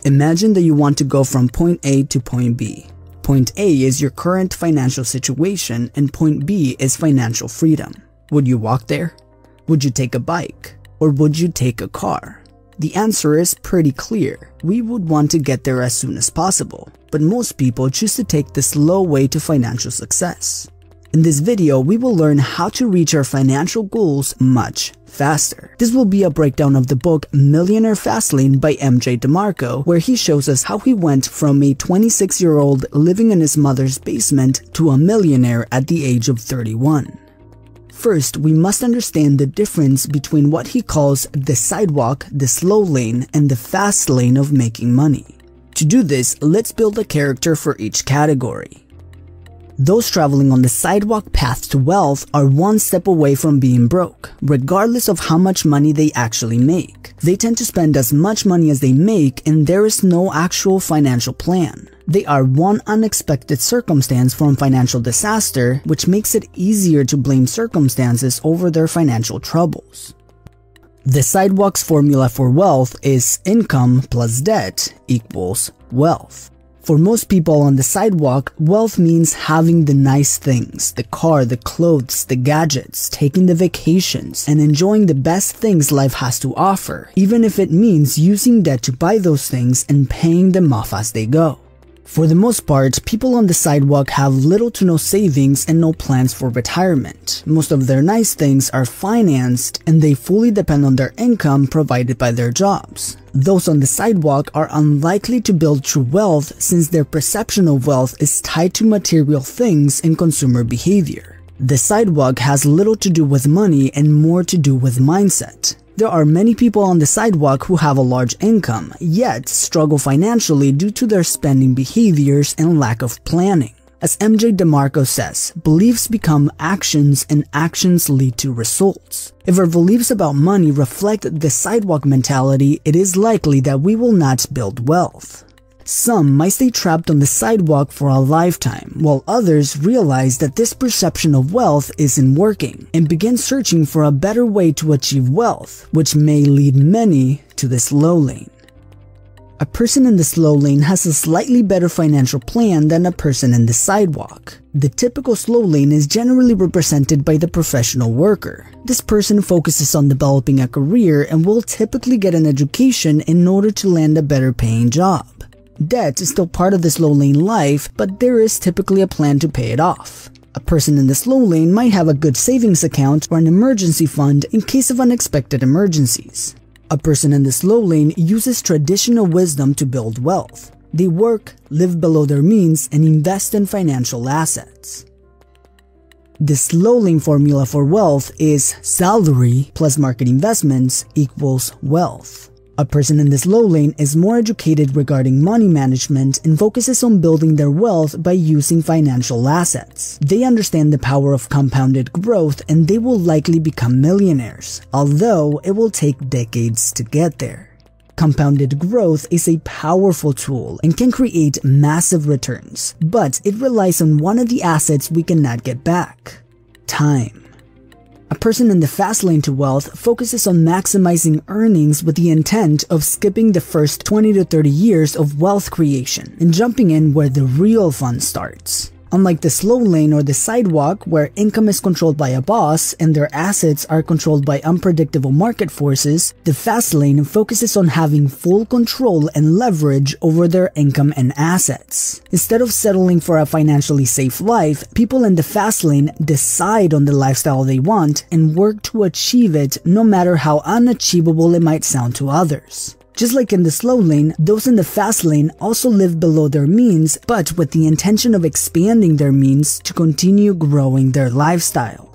Imagine that you want to go from point A to point B. Point A is your current financial situation and point B is financial freedom. Would you walk there? Would you take a bike? Or would you take a car? The answer is pretty clear. We would want to get there as soon as possible, but most people choose to take the slow way to financial success. In this video, we will learn how to reach our financial goals much faster. This will be a breakdown of the book Millionaire Fastlane by Demarco, where he shows us how he went from a 26-year-old living in his mother's basement to a millionaire at the age of 31. First, we must understand the difference between what he calls the sidewalk, the slow lane, and the fast lane of making money. To do this, let's build a character for each category. Those traveling on the sidewalk path to wealth are one step away from being broke, regardless of how much money they actually make. They tend to spend as much money as they make and there is no actual financial plan. They are one unexpected circumstance from financial disaster, which makes it easier to blame circumstances over their financial troubles. The sidewalk's formula for wealth is income plus debt equals wealth. For most people on the sidewalk, wealth means having the nice things, the car, the clothes, the gadgets, taking the vacations, and enjoying the best things life has to offer, even if it means using debt to buy those things and paying them off as they go. For the most part, people on the sidewalk have little to no savings and no plans for retirement. Most of their nice things are financed and they fully depend on their income provided by their jobs. Those on the sidewalk are unlikely to build true wealth since their perception of wealth is tied to material things and consumer behavior. The sidewalk has little to do with money and more to do with mindset. There are many people on the sidewalk who have a large income, yet struggle financially due to their spending behaviors and lack of planning. As Demarco says, beliefs become actions and actions lead to results. If our beliefs about money reflect the sidewalk mentality, it is likely that we will not build wealth. Some might stay trapped on the sidewalk for a lifetime, while others realize that this perception of wealth isn't working and begin searching for a better way to achieve wealth, which may lead many to the slow lane. A person in the slow lane has a slightly better financial plan than a person in the sidewalk. The typical slow lane is generally represented by the professional worker. This person focuses on developing a career and will typically get an education in order to land a better paying job. Debt is still part of the slow lane life, but there is typically a plan to pay it off. A person in the slow lane might have a good savings account or an emergency fund in case of unexpected emergencies. A person in the slow lane uses traditional wisdom to build wealth. They work, live below their means, and invest in financial assets. The slow lane formula for wealth is salary plus market investments equals wealth. A person in the slow lane is more educated regarding money management and focuses on building their wealth by using financial assets. They understand the power of compounded growth and they will likely become millionaires, although it will take decades to get there. Compounded growth is a powerful tool and can create massive returns, but it relies on one of the assets we cannot get back: time. A person in the fast lane to wealth focuses on maximizing earnings with the intent of skipping the first 20 to 30 years of wealth creation and jumping in where the real fun starts. Unlike the slow lane or the sidewalk, where income is controlled by a boss and their assets are controlled by unpredictable market forces, the fast lane focuses on having full control and leverage over their income and assets. Instead of settling for a financially safe life, people in the fast lane decide on the lifestyle they want and work to achieve it, no matter how unachievable it might sound to others. Just like in the slow lane, those in the fast lane also live below their means, but with the intention of expanding their means to continue growing their lifestyle.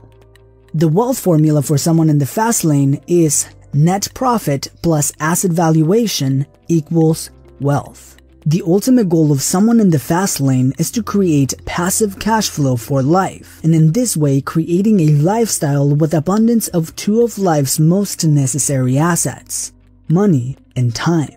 The wealth formula for someone in the fast lane is net profit plus asset valuation equals wealth. The ultimate goal of someone in the fast lane is to create passive cash flow for life, and in this way creating a lifestyle with abundance of two of life's most necessary assets: money and time.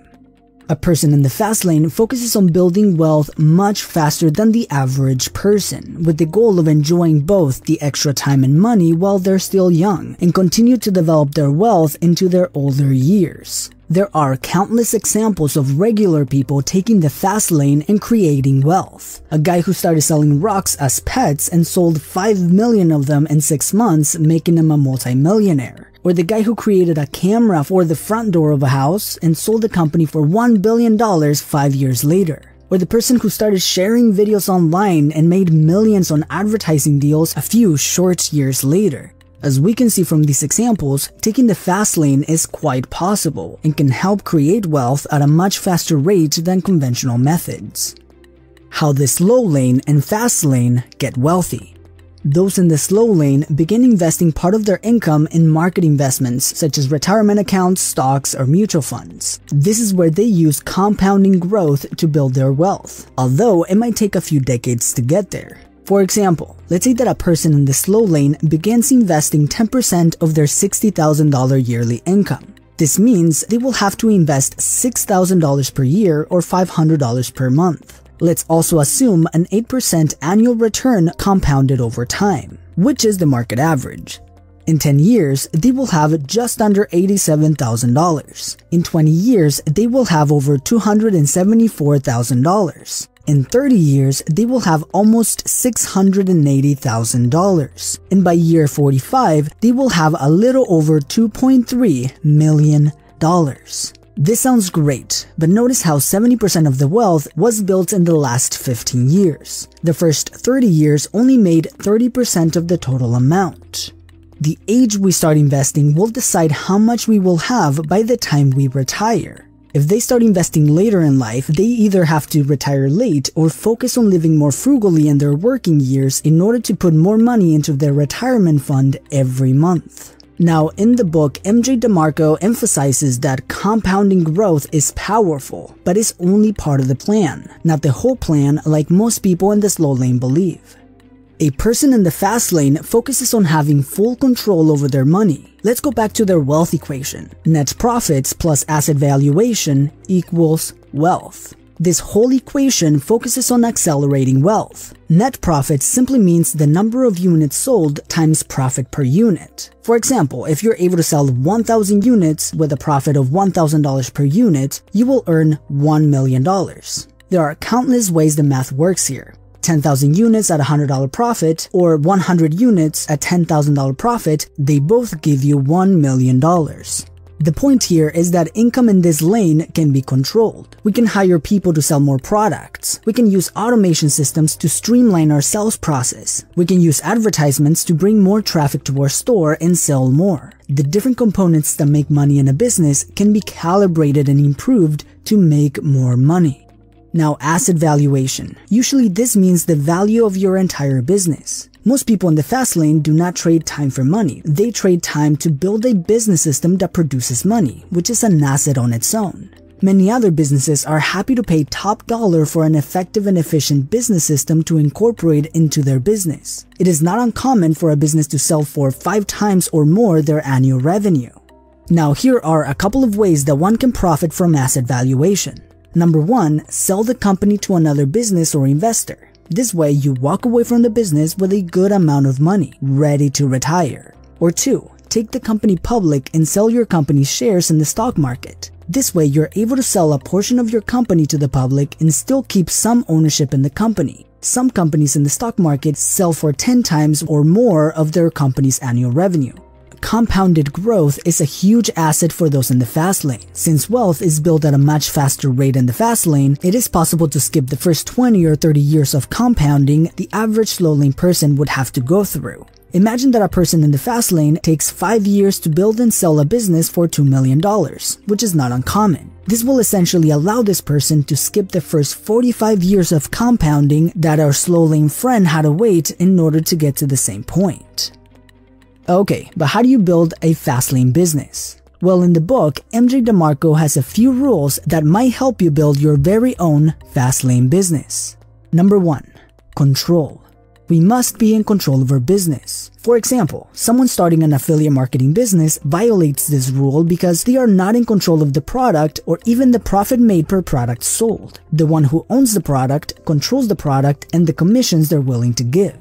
A person in the fast lane focuses on building wealth much faster than the average person, with the goal of enjoying both the extra time and money while they're still young, and continue to develop their wealth into their older years. There are countless examples of regular people taking the fast lane and creating wealth. A guy who started selling rocks as pets and sold 5 million of them in 6 months, making him a multi-millionaire. Or the guy who created a camera for the front door of a house and sold the company for $1 billion 5 years later. Or the person who started sharing videos online and made millions on advertising deals a few short years later. As we can see from these examples, taking the fast lane is quite possible and can help create wealth at a much faster rate than conventional methods. How the slow lane and fast lane get wealthy. Those in the slow lane begin investing part of their income in market investments such as retirement accounts, stocks, or mutual funds. This is where they use compounding growth to build their wealth, although it might take a few decades to get there. For example, let's say that a person in the slow lane begins investing 10% of their $60,000 yearly income. This means they will have to invest $6,000 per year or $500 per month. Let's also assume an 8% annual return compounded over time, which is the market average. In 10 years, they will have just under $87,000. In 20 years, they will have over $274,000. In 30 years, they will have almost $680,000. And by year 45, they will have a little over $2.3 million. This sounds great, but notice how 70% of the wealth was built in the last 15 years. The first 30 years only made 30% of the total amount. The age we start investing will decide how much we will have by the time we retire. If they start investing later in life, they either have to retire late or focus on living more frugally in their working years in order to put more money into their retirement fund every month. Now, in the book, MJ Demarco emphasizes that compounding growth is powerful, but is only part of the plan, not the whole plan like most people in the slow lane believe. A person in the fast lane focuses on having full control over their money. Let's go back to their wealth equation. Net profits plus asset valuation equals wealth. This whole equation focuses on accelerating wealth. Net profit simply means the number of units sold times profit per unit. For example, if you're able to sell 1,000 units with a profit of $1,000 per unit, you will earn $1 million. There are countless ways the math works here. 10,000 units at $100 profit or 100 units at $10,000 profit, they both give you $1 million. The point here is that income in this lane can be controlled. We can hire people to sell more products. We can use automation systems to streamline our sales process. We can use advertisements to bring more traffic to our store and sell more. The different components that make money in a business can be calibrated and improved to make more money. Now, asset valuation. Usually this means the value of your entire business. Most people in the fast lane do not trade time for money. They trade time to build a business system that produces money, which is an asset on its own. Many other businesses are happy to pay top dollar for an effective and efficient business system to incorporate into their business. It is not uncommon for a business to sell for 5 times or more their annual revenue. Now, here are a couple of ways that one can profit from asset valuation. Number 1, sell the company to another business or investor. This way, you walk away from the business with a good amount of money, ready to retire. Or 2, take the company public and sell your company's shares in the stock market. This way, you're able to sell a portion of your company to the public and still keep some ownership in the company. Some companies in the stock market sell for 10 times or more of their company's annual revenue. Compounded growth is a huge asset for those in the fast lane. Since wealth is built at a much faster rate in the fast lane, it is possible to skip the first 20 or 30 years of compounding the average slow lane person would have to go through. Imagine that a person in the fast lane takes 5 years to build and sell a business for $2 million, which is not uncommon. This will essentially allow this person to skip the first 45 years of compounding that our slow lane friend had to wait in order to get to the same point. Okay, but how do you build a fast lane business? Well, in the book, MJ Demarco has a few rules that might help you build your very own fast lane business. Number 1, control. We must be in control of our business. For example, someone starting an affiliate marketing business violates this rule because they are not in control of the product or even the profit made per product sold. The one who owns the product controls the product and the commissions they're willing to give.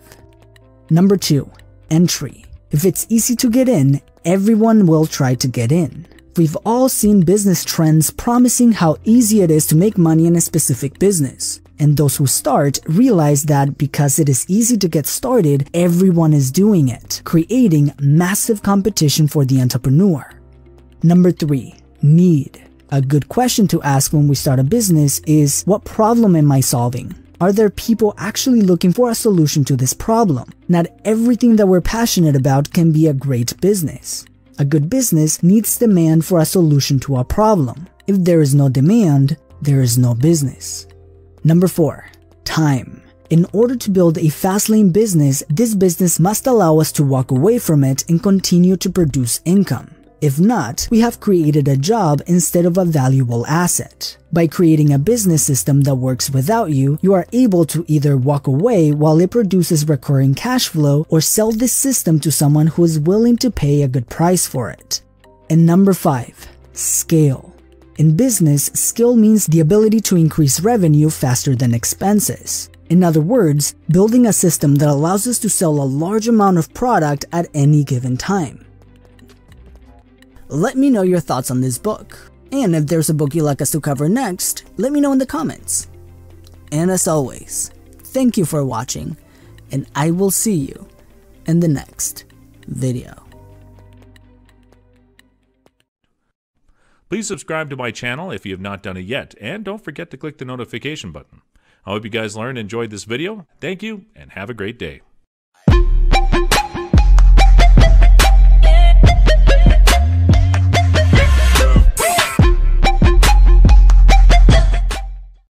Number 2, entry. If it's easy to get in, everyone will try to get in. We've all seen business trends promising how easy it is to make money in a specific business. And those who start realize that because it is easy to get started, everyone is doing it, creating massive competition for the entrepreneur. Number 3, need. A good question to ask when we start a business is, what problem am I solving? Are there people actually looking for a solution to this problem? Not everything that we're passionate about can be a great business. A good business needs demand for a solution to a problem. If there is no demand, there is no business. Number 4, time. In order to build a Fastlane business, this business must allow us to walk away from it and continue to produce income. If not, we have created a job instead of a valuable asset. By creating a business system that works without you, you are able to either walk away while it produces recurring cash flow or sell this system to someone who is willing to pay a good price for it. And number 5, scale. In business, scale means the ability to increase revenue faster than expenses. In other words, building a system that allows us to sell a large amount of product at any given time. Let me know your thoughts on this book. And if there's a book you'd like us to cover next, let me know in the comments. And as always, thank you for watching, and I will see you in the next video. Please subscribe to my channel if you have not done it yet, and don't forget to click the notification button. I hope you guys learned and enjoyed this video. Thank you, and have a great day.